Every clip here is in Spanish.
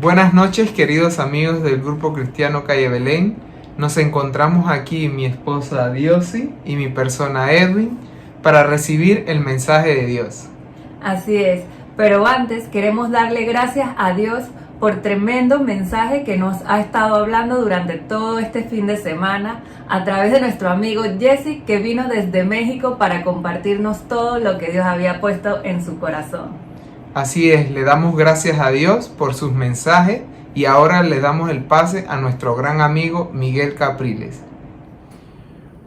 Buenas noches, queridos amigos del Grupo Cristiano Calle Belén. Nos encontramos aquí mi esposa Diosi y mi persona Edwin para recibir el mensaje de Dios. Así es, pero antes queremos darle gracias a Dios por tremendo mensaje que nos ha estado hablando durante todo este fin de semana a través de nuestro amigo Jesse, que vino desde México para compartirnos todo lo que Dios había puesto en su corazón. Así es, le damos gracias a Dios por sus mensajes y ahora le damos el pase a nuestro gran amigo Miguel Capriles.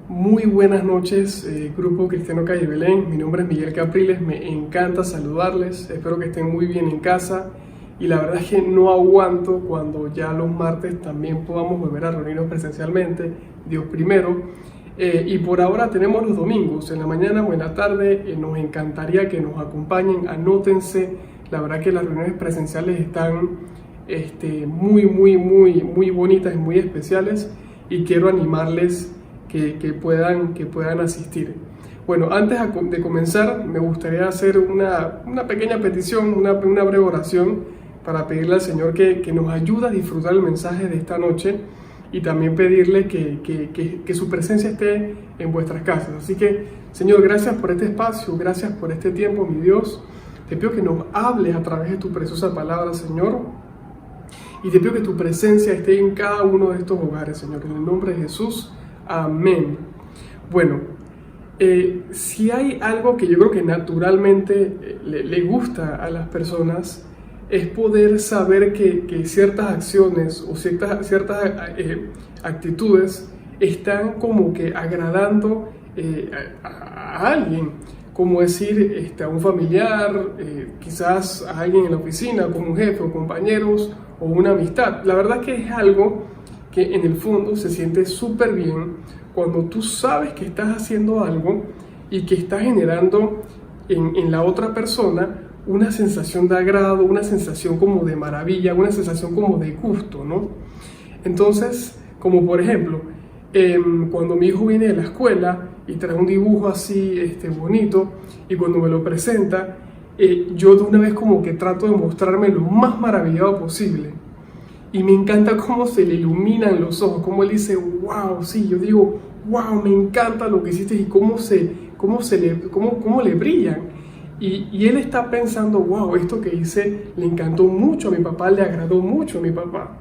Muy buenas noches, Grupo Cristiano Calle Belén. Mi nombre es Miguel Capriles, me encanta saludarles, espero que estén muy bien en casa y la verdad es que no aguanto cuando ya los martes también podamos volver a reunirnos presencialmente, Dios primero. Y por ahora tenemos los domingos, en la mañana o en la tarde. Nos encantaría que nos acompañen, anótense. La verdad que las reuniones presenciales están muy bonitas y muy especiales y quiero animarles que puedan asistir. Bueno, antes de comenzar me gustaría hacer una pequeña petición, una breve oración para pedirle al Señor que nos ayude a disfrutar el mensaje de esta noche y también pedirle que su presencia esté en vuestras casas. Así que, Señor, gracias por este espacio, gracias por este tiempo, mi Dios. Te pido que nos hables a través de tu preciosa palabra, Señor. Y te pido que tu presencia esté en cada uno de estos hogares, Señor. En el nombre de Jesús, amén. Bueno, si hay algo que yo creo que naturalmente le gusta a las personas, es poder saber que ciertas acciones o ciertas actitudes están como que agradando a alguien, como decir a un familiar, quizás a alguien en la oficina, como un jefe o compañeros o una amistad. La verdad que es algo que en el fondo se siente súper bien cuando tú sabes que estás haciendo algo y que estás generando en la otra persona una sensación de agrado, una sensación como de maravilla, una sensación como de gusto, ¿no? Entonces, como por ejemplo, cuando mi hijo viene de la escuela y trae un dibujo así bonito y cuando me lo presenta, yo de una vez como que trato de mostrarme lo más maravillado posible. Y me encanta cómo se le iluminan los ojos, cómo él dice, wow, sí, yo digo, wow, me encanta lo que hiciste y cómo le brillan. Y él está pensando, wow, esto que hice le encantó mucho a mi papá, le agradó mucho a mi papá.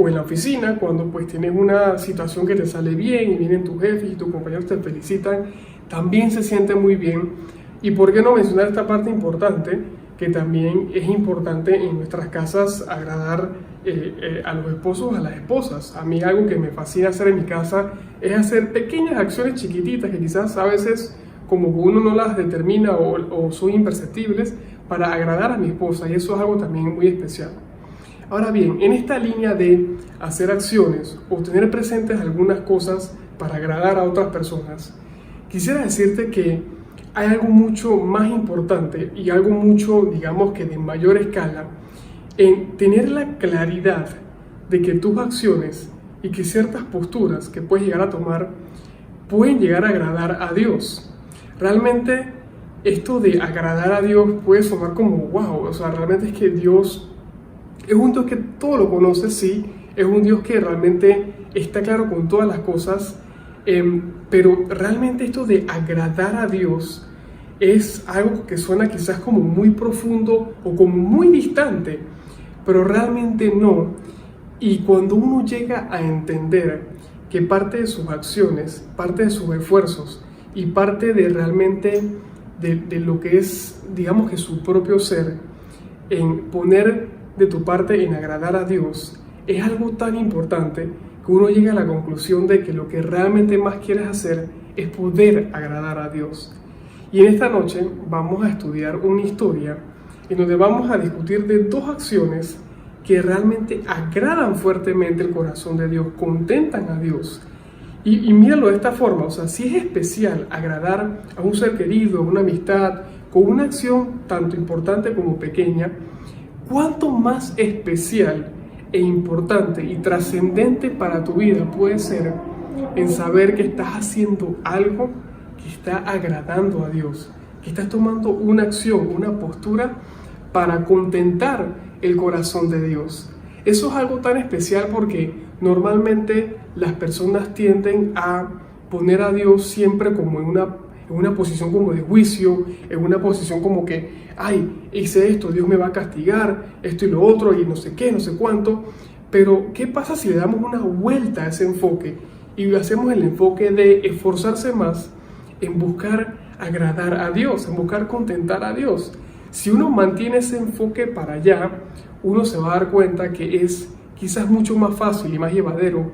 O en la oficina, cuando pues tienes una situación que te sale bien y vienen tus jefes y tus compañeros te felicitan, también se siente muy bien. Y por qué no mencionar esta parte importante, que también es importante en nuestras casas agradar a los esposos, a las esposas. A mí algo que me fascina hacer en mi casa es hacer pequeñas acciones chiquititas que quizás a veces como que uno no las determina o son imperceptibles para agradar a mi esposa, y eso es algo también muy especial. Ahora bien, en esta línea de hacer acciones o tener presentes algunas cosas para agradar a otras personas, quisiera decirte que hay algo mucho más importante y algo mucho, digamos que de mayor escala, en tener la claridad de que tus acciones y que ciertas posturas que puedes llegar a tomar pueden llegar a agradar a Dios. Realmente esto de agradar a Dios puede sonar como wow, o sea, realmente es que Dios es un Dios que todo lo conoce, sí, es un Dios que realmente está claro con todas las cosas, pero realmente esto de agradar a Dios es algo que suena quizás como muy profundo o como muy distante, pero realmente no. Y cuando uno llega a entender que parte de sus acciones, parte de sus esfuerzos, y parte de realmente de lo que es, digamos que su propio ser, en poner de tu parte en agradar a Dios, es algo tan importante que uno llega a la conclusión de que lo que realmente más quieres hacer es poder agradar a Dios. Y en esta noche vamos a estudiar una historia en donde vamos a discutir de dos acciones que realmente agradan fuertemente el corazón de Dios, contentan a Dios. Y míralo de esta forma, o sea, si es especial agradar a un ser querido, a una amistad, con una acción tanto importante como pequeña, ¿cuánto más especial e importante y trascendente para tu vida puede ser en saber que estás haciendo algo que está agradando a Dios, que estás tomando una acción, una postura para contentar el corazón de Dios. Eso es algo tan especial porque normalmente las personas tienden a poner a Dios siempre como en una posición como de juicio, en una posición como que, ay, hice esto, Dios me va a castigar, esto y lo otro, y no sé qué, no sé cuánto. Pero, ¿qué pasa si le damos una vuelta a ese enfoque y hacemos el enfoque de esforzarse más en buscar agradar a Dios, en buscar contentar a Dios? Si uno mantiene ese enfoque para allá, uno se va a dar cuenta que es quizás mucho más fácil y más llevadero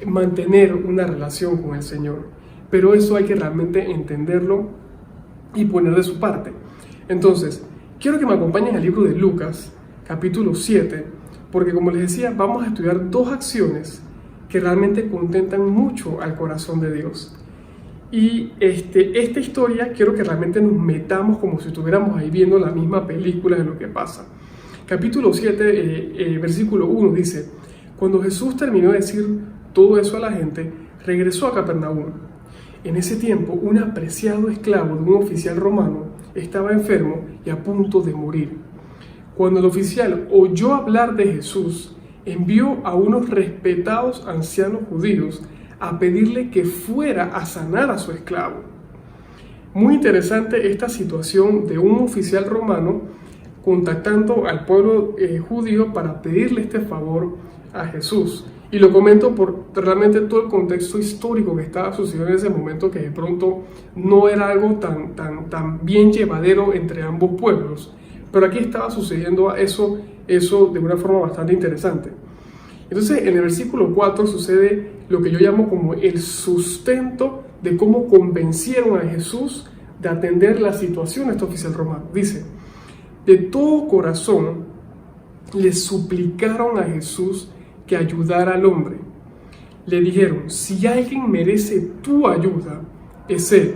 mantener una relación con el Señor. Pero eso hay que realmente entenderlo y poner de su parte. Entonces, quiero que me acompañen al libro de Lucas, capítulo 7, porque como les decía, vamos a estudiar dos acciones que realmente contentan mucho al corazón de Dios. Y esta historia quiero que realmente nos metamos como si estuviéramos ahí viendo la misma película de lo que pasa. Capítulo 7, versículo 1 dice: cuando Jesús terminó de decir todo eso a la gente, regresó a Capernaum. En ese tiempo, un apreciado esclavo de un oficial romano estaba enfermo y a punto de morir. Cuando el oficial oyó hablar de Jesús, envió a unos respetados ancianos judíos a pedirle que fuera a sanar a su esclavo. Muy interesante esta situación de un oficial romano contactando al pueblo judío para pedirle este favor a Jesús. Y lo comento por realmente todo el contexto histórico que estaba sucediendo en ese momento, que de pronto no era algo tan bien llevadero entre ambos pueblos. Pero aquí estaba sucediendo eso de una forma bastante interesante. Entonces, en el versículo 4 sucede lo que yo llamo como el sustento de cómo convencieron a Jesús de atender la situación a este oficial romano. Dice: de todo corazón le suplicaron a Jesús que ayudara al hombre. Le dijeron: si alguien merece tu ayuda, es él,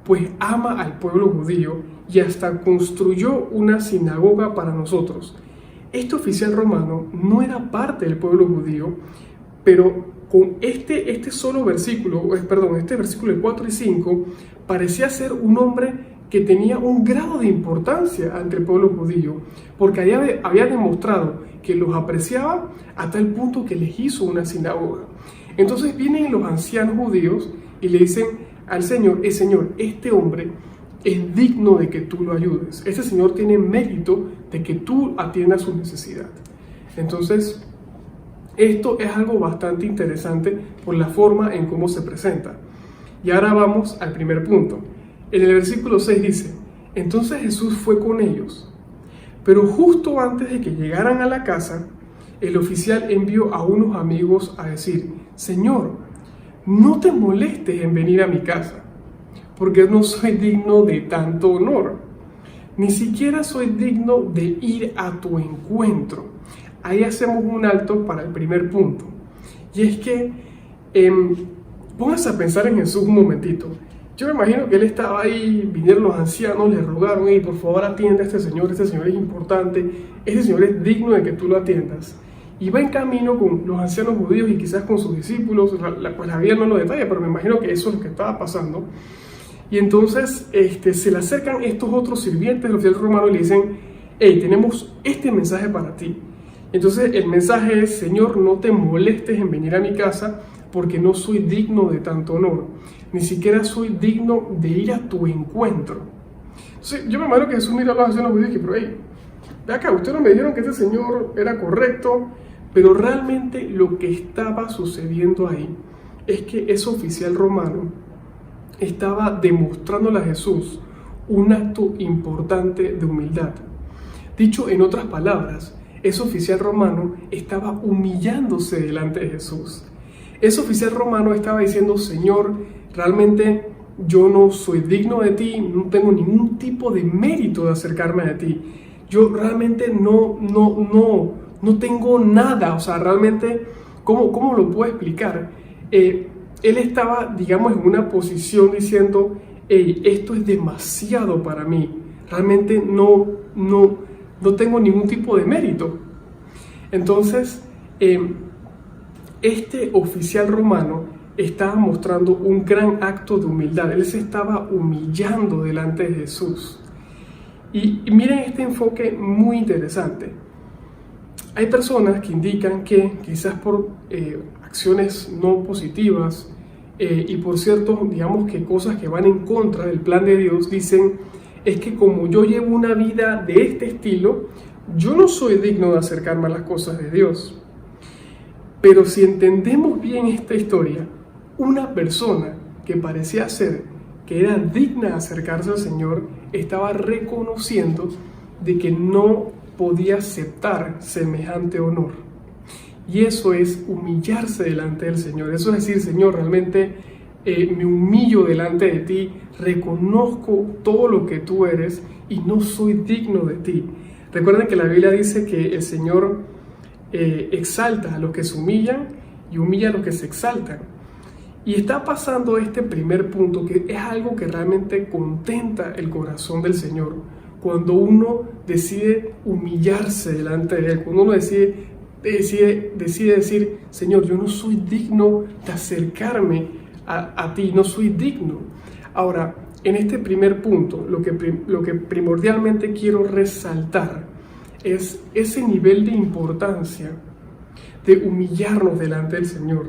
pues ama al pueblo judío y hasta construyó una sinagoga para nosotros. Este oficial romano no era parte del pueblo judío, pero con este solo versículo, este versículo 4 y 5, parecía ser un hombre que tenía un grado de importancia ante el pueblo judío, porque había demostrado que los apreciaba hasta el punto que les hizo una sinagoga. Entonces vienen los ancianos judíos y le dicen al Señor: Señor, este hombre es digno de que tú lo ayudes. Este señor tiene mérito de que tú atiendas su necesidad. Entonces, esto es algo bastante interesante por la forma en cómo se presenta. Y ahora vamos al primer punto. En el versículo 6 dice: entonces Jesús fue con ellos. Pero justo antes de que llegaran a la casa, el oficial envió a unos amigos a decir: Señor, no te molestes en venir a mi casa, porque no soy digno de tanto honor. Ni siquiera soy digno de ir a tu encuentro. Ahí hacemos un alto para el primer punto. Y es que, pónganse a pensar en Jesús un momentito. Yo me imagino que él estaba ahí, vinieron los ancianos, le rogaron: por favor atiende a este señor es importante, este señor es digno de que tú lo atiendas. Y va en camino con los ancianos judíos y quizás con sus discípulos, pues la Biblia no lo detalla, pero me imagino que eso es lo que estaba pasando. Y entonces se le acercan estos otros sirvientes del oficial romano y le dicen: tenemos este mensaje para ti. Entonces el mensaje es: Señor, no te molestes en venir a mi casa, porque no soy digno de tanto honor, ni siquiera soy digno de ir a tu encuentro. Entonces yo me imagino que Jesús mira a los ancianos judíos y dice: pero ve acá, ustedes no me dijeron que este señor era correcto. Pero realmente lo que estaba sucediendo ahí es que ese oficial romano estaba demostrándole a Jesús un acto importante de humildad. Dicho en otras palabras, ese oficial romano estaba humillándose delante de Jesús. Ese oficial romano estaba diciendo: Señor, realmente yo no soy digno de ti, no tengo ningún tipo de mérito de acercarme a ti. Yo realmente no tengo nada, o sea, realmente, ¿cómo lo puedo explicar? Él estaba, digamos, en una posición diciendo: esto es demasiado para mí, realmente no tengo ningún tipo de mérito. Entonces, este oficial romano estaba mostrando un gran acto de humildad. Él se estaba humillando delante de Jesús. Y miren este enfoque muy interesante. Hay personas que indican que quizás por acciones no positivas y por cierto, digamos que cosas que van en contra del plan de Dios, dicen, es que como yo llevo una vida de este estilo, yo no soy digno de acercarme a las cosas de Dios. Pero si entendemos bien esta historia, una persona que parecía ser que era digna de acercarse al Señor, estaba reconociendo de que no podía aceptar semejante honor. Y eso es humillarse delante del Señor. Eso es decir, Señor, realmente me humillo delante de ti, reconozco todo lo que tú eres y no soy digno de ti. Recuerden que la Biblia dice que el Señor exalta a los que se humillan y humilla a los que se exaltan. Y está pasando este primer punto, que es algo que realmente contenta el corazón del Señor. Cuando uno decide humillarse delante de Él, cuando uno decide decir, Señor, yo no soy digno de acercarme a ti, no soy digno. Ahora, en este primer punto, lo que primordialmente quiero resaltar es ese nivel de importancia de humillarnos delante del Señor,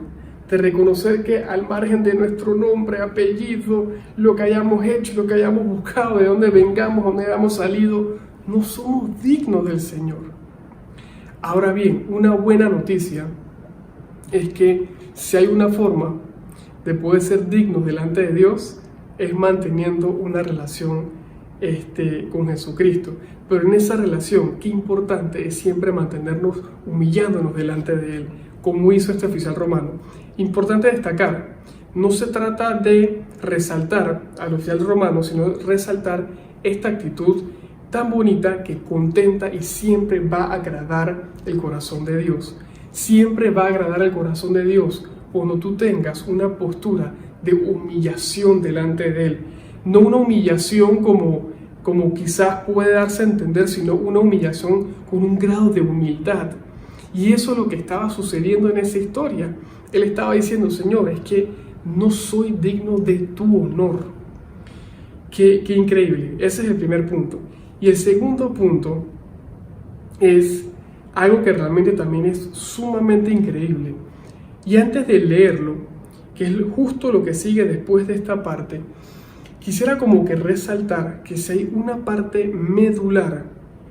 de reconocer que al margen de nuestro nombre, apellido, lo que hayamos hecho, lo que hayamos buscado, de dónde vengamos, dónde hayamos salido, no somos dignos del Señor. Ahora bien, una buena noticia es que si hay una forma de poder ser dignos delante de Dios, es manteniendo una relación con Jesucristo. Pero en esa relación, qué importante es siempre mantenernos humillándonos delante de Él, como hizo este oficial romano. Importante destacar, no se trata de resaltar al oficial romano, sino resaltar esta actitud tan bonita que contenta y siempre va a agradar el corazón de Dios. Siempre va a agradar el corazón de Dios cuando tú tengas una postura de humillación delante de Él. No una humillación como quizás puede darse a entender, sino una humillación con un grado de humildad. Y eso es lo que estaba sucediendo en esa historia. Él estaba diciendo, Señor, es que no soy digno de tu honor. Qué increíble. Ese es el primer punto. Y el segundo punto es algo que realmente también es sumamente increíble. Y antes de leerlo, que es justo lo que sigue después de esta parte, quisiera como que resaltar que si hay una parte medular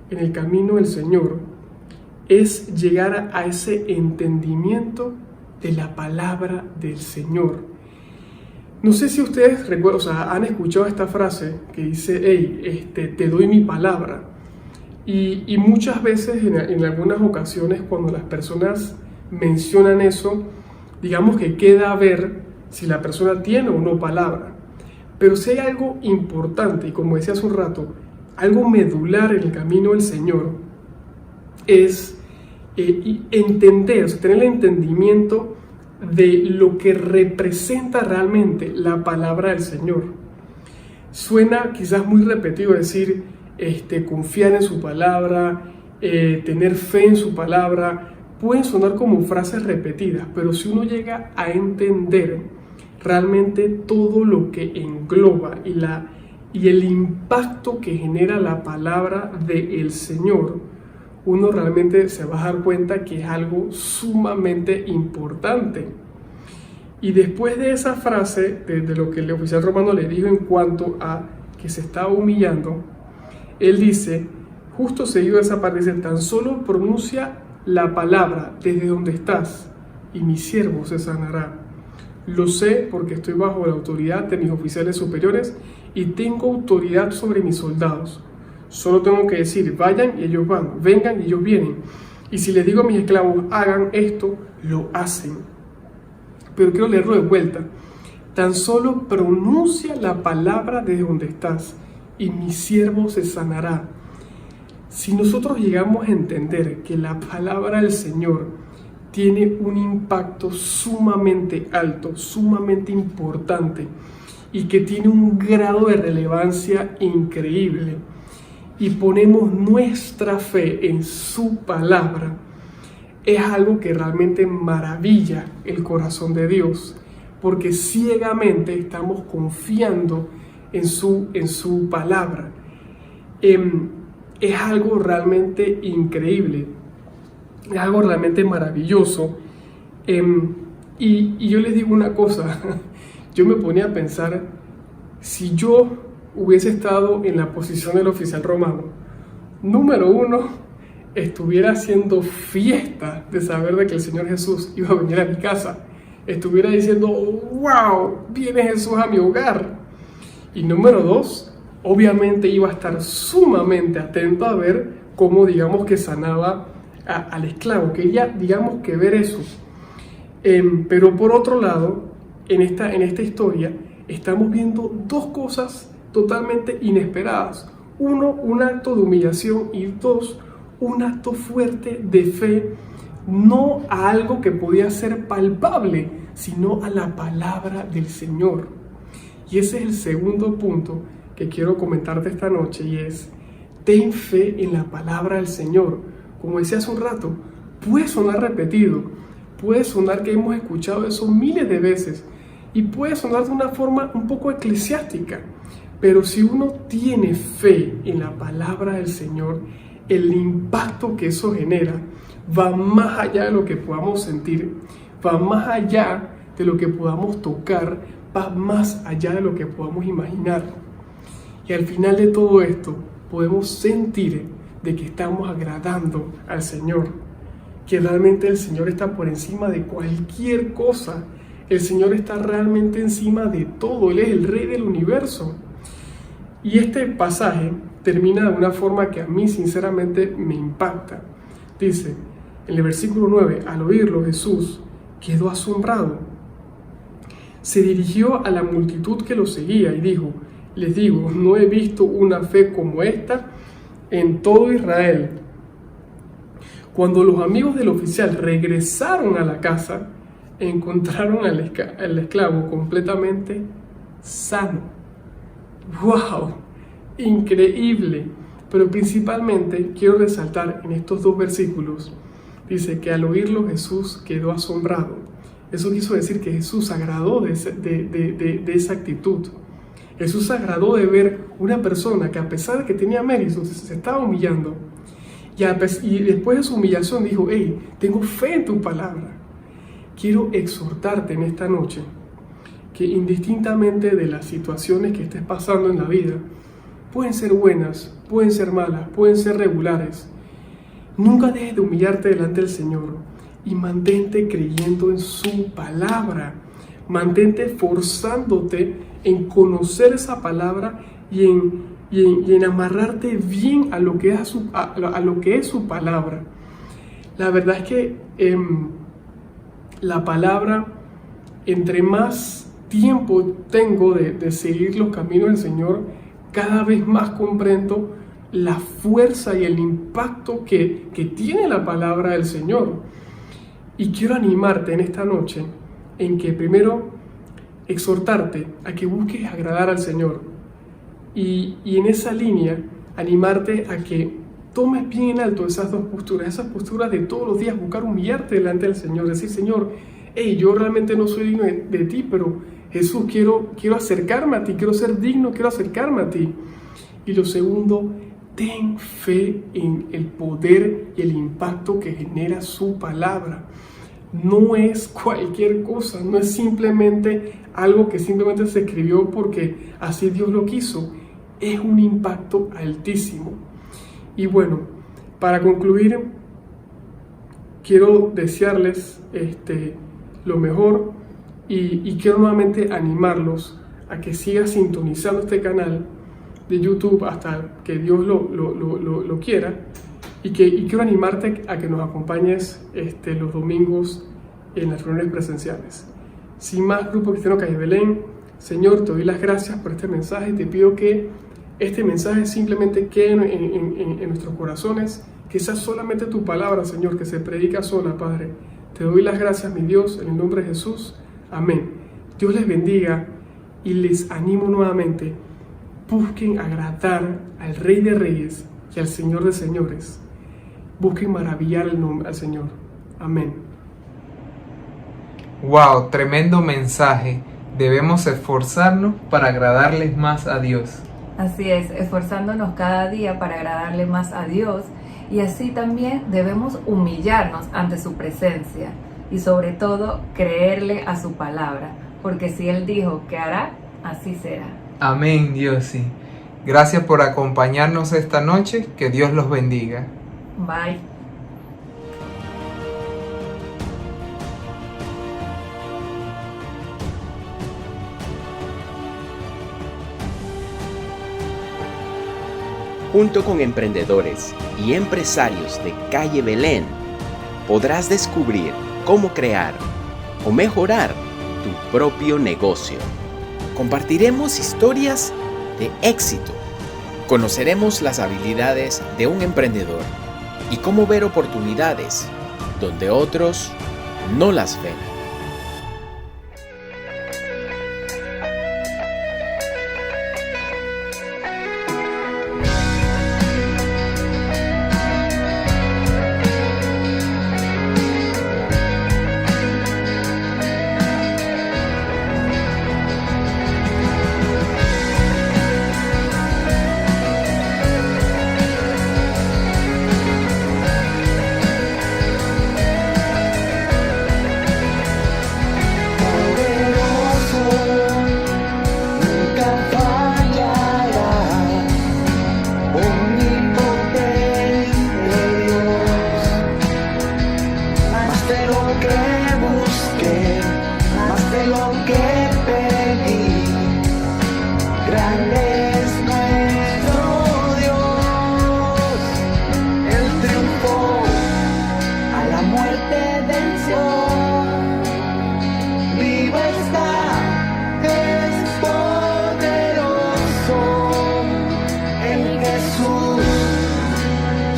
en el camino del Señor, es llegar a ese entendimiento de la palabra del Señor. No sé si ustedes han escuchado esta frase que dice, hey, te doy mi palabra. Y muchas veces, en algunas ocasiones, cuando las personas mencionan eso, digamos que queda a ver si la persona tiene o no palabra. Pero si hay algo importante, y como decía hace un rato, algo medular en el camino del Señor, es entender, o sea, tener el entendimiento de lo que representa realmente la palabra del Señor. Suena quizás muy repetido decir confiar en su palabra, tener fe en su palabra. Pueden sonar como frases repetidas, pero si uno llega a entender realmente todo lo que engloba y el impacto que genera la palabra del Señor, uno realmente se va a dar cuenta que es algo sumamente importante. Y después de esa frase, de lo que el oficial romano le dijo en cuanto a que se estaba humillando, él dice, justo seguido de esa parte, dice, tan solo pronuncia la palabra desde donde estás y mi siervo se sanará. Lo sé porque estoy bajo la autoridad de mis oficiales superiores y tengo autoridad sobre mis soldados. Solo tengo que decir, vayan y ellos van, vengan y ellos vienen. Y si les digo a mis esclavos, hagan esto, lo hacen. Pero quiero leerlo de vuelta. Tan solo pronuncia la palabra desde donde estás y mi siervo se sanará. Si nosotros llegamos a entender que la palabra del Señor tiene un impacto sumamente alto, sumamente importante y que tiene un grado de relevancia increíble, y ponemos nuestra fe en su palabra, es algo que realmente maravilla el corazón de Dios, porque ciegamente estamos confiando en su palabra. es algo realmente increíble, es algo realmente maravilloso. Y yo les digo una cosa, yo me ponía a pensar, si yo hubiese estado en la posición del oficial romano, número uno, estuviera haciendo fiesta de saber de que el Señor Jesús iba a venir a mi casa, estuviera diciendo, wow, viene Jesús a mi hogar. Y número dos, obviamente iba a estar sumamente atento a ver cómo, digamos, que sanaba al esclavo. Quería, digamos, que ver eso. Pero por otro lado, en esta historia, estamos viendo dos cosas totalmente inesperadas. Uno, un acto de humillación, y dos, un acto fuerte de fe, no a algo que podía ser palpable, sino a la palabra del Señor. Y ese es el segundo punto que quiero comentarte esta noche, y es: ten fe en la palabra del Señor. Como decía hace un rato, puede sonar repetido, puede sonar que hemos escuchado eso miles de veces, y puede sonar de una forma un poco eclesiástica, pero si uno tiene fe en la palabra del Señor, el impacto que eso genera va más allá de lo que podamos sentir, va más allá de lo que podamos tocar, va más allá de lo que podamos imaginar. Y al final de todo esto podemos sentir de que estamos agradando al Señor, que realmente el Señor está por encima de cualquier cosa. El Señor está realmente encima de todo. Él es el Rey del universo. Y este pasaje termina de una forma que a mí sinceramente me impacta. Dice en el versículo 9: al oírlo, Jesús quedó asombrado. Se dirigió a la multitud que lo seguía y dijo: les digo, no he visto una fe como esta en todo Israel. Cuando los amigos del oficial regresaron a la casa, encontraron al esclavo completamente sano. ¡Wow! Increíble. Pero principalmente quiero resaltar en estos dos versículos, dice que al oírlo Jesús quedó asombrado. Eso quiso decir que Jesús se agradó de esa actitud. Jesús se agradó de ver una persona que, a pesar de que tenía méritos, se estaba humillando. Y después de su humillación dijo: hey, tengo fe en tu palabra. Quiero exhortarte en esta noche que, indistintamente de las situaciones que estés pasando en la vida, pueden ser buenas, pueden ser malas, pueden ser regulares, nunca dejes de humillarte delante del Señor y mantente creyendo en su palabra. Mantente forzándote en conocer esa palabra y en amarrarte bien a lo que es su palabra. La verdad es que la palabra, entre más tiempo tengo de seguir los caminos del Señor, cada vez más comprendo la fuerza y el impacto que tiene la palabra del Señor. Y quiero animarte en esta noche en que, primero, exhortarte a que busques agradar al Señor, y en esa línea animarte a que tomes bien en alto esas posturas de todos los días, buscar humillarte delante del Señor, decir: Señor, hey, yo realmente no soy digno de ti, pero Jesús, quiero acercarme a ti, quiero ser digno, quiero acercarme a ti. Y lo segundo, ten fe en el poder y el impacto que genera su palabra. No es cualquier cosa, no es simplemente algo que simplemente se escribió porque así Dios lo quiso. Es un impacto altísimo. Y bueno, para concluir, quiero desearles lo mejor y quiero nuevamente animarlos a que sigan sintonizando este canal de YouTube hasta que Dios lo quiera. Y quiero animarte a que nos acompañes los domingos en las reuniones presenciales. Sin más, Grupo Cristiano Calle Belén, Señor, te doy las gracias por este mensaje y te pido que este mensaje simplemente quede en nuestros corazones, que sea solamente tu palabra, Señor, que se predica sola, Padre. Te doy las gracias, mi Dios, en el nombre de Jesús. Amén. Dios les bendiga y les animo nuevamente. Busquen agradar al Rey de Reyes y al Señor de Señores. Busquen maravillar al Señor. Amén. Wow, tremendo mensaje. Debemos esforzarnos para agradarles más a Dios. Así es, esforzándonos cada día para agradarle más a Dios, y así también debemos humillarnos ante su presencia y sobre todo creerle a su palabra, porque si Él dijo que hará, así será. Amén, Diosy. Gracias por acompañarnos esta noche. Que Dios los bendiga. Bye. Junto con emprendedores y empresarios de Calle Belén, podrás descubrir cómo crear o mejorar tu propio negocio. Compartiremos historias de éxito. Conoceremos las habilidades de un emprendedor y cómo ver oportunidades donde otros no las ven.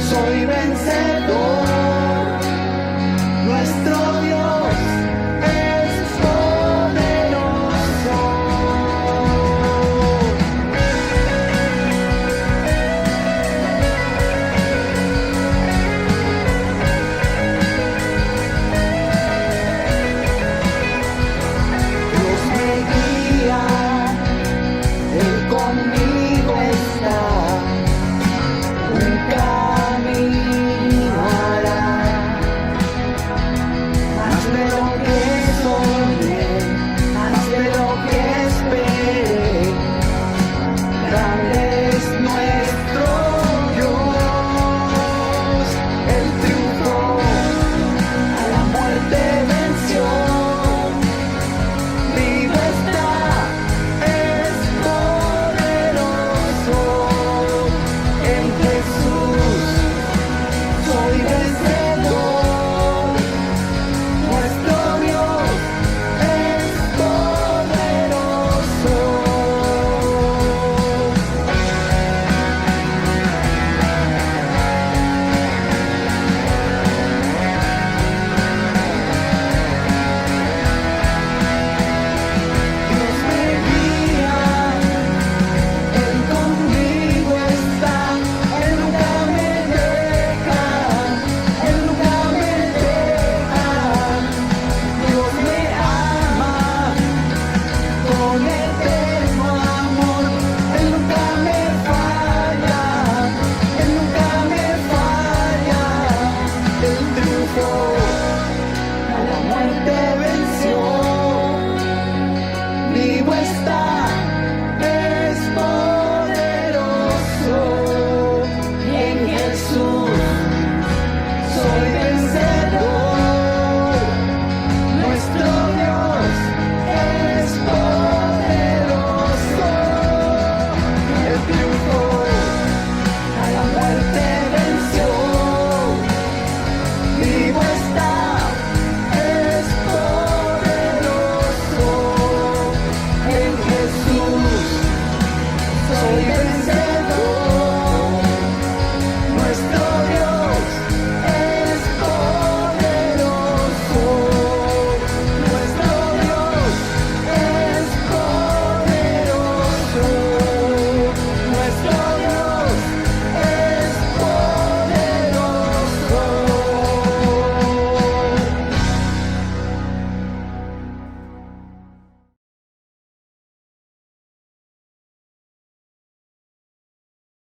Soy vencedor.